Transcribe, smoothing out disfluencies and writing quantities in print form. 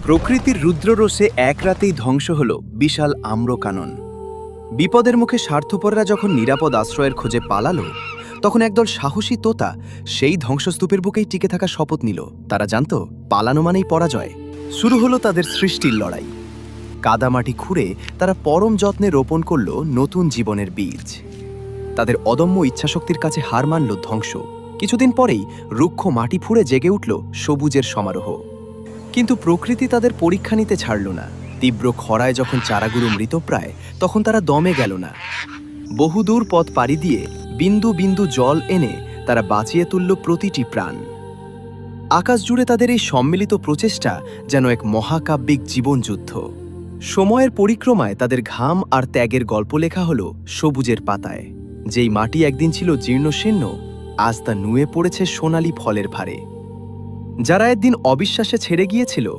প্রকৃতির রুদ্ররোষে এক রাতেই ধ্বংস হল বিশাল আম্রকানন। বিপদের মুখে স্বার্থপররা যখন নিরাপদ আশ্রয়ের খোঁজে পালালো, তখন একদল সাহসী তোতা সেই ধ্বংসস্তূপের বুকেই টিকে থাকা শপথ নিল। তারা জানত, পালানো মানেই পরাজয়। শুরু হলো তাদের সৃষ্টির লড়াই। কাদামাটি খুঁড়ে তারা পরম যত্নে রোপণ করল নতুন জীবনের বীজ। তাদের অদম্য ইচ্ছাশক্তির কাছে হার মানল ধ্বংস। কিছুদিন পরেই রুক্ষ মাটি ফুঁড়ে জেগে উঠল সবুজের সমারোহ। কিন্তু প্রকৃতি তাদের পরীক্ষা নিতে ছাড়ল না। তীব্র খরায় যখন চারাগুলো মৃতপ্রায়, তখন তারা দমে গেল না। বহুদূর পথ পাড়ি দিয়ে বিন্দু বিন্দু জল এনে তারা বাঁচিয়ে তুলল প্রতিটি প্রাণ। আকাশ জুড়ে তাদের এই সম্মিলিত প্রচেষ্টা যেন এক মহাকাব্যিক জীবনযুদ্ধ। সময়ের পরিক্রমায় তাদের ঘাম আর ত্যাগের গল্প লেখা হলো সবুজের পাতায়। যেই মাটি একদিন ছিল জীর্ণশীর্ণ, আজ তা নুয়ে পড়েছে সোনালি ফলের ভারে। যারা একদিন অবিশ্বাসে ছেড়ে গিয়েছিল,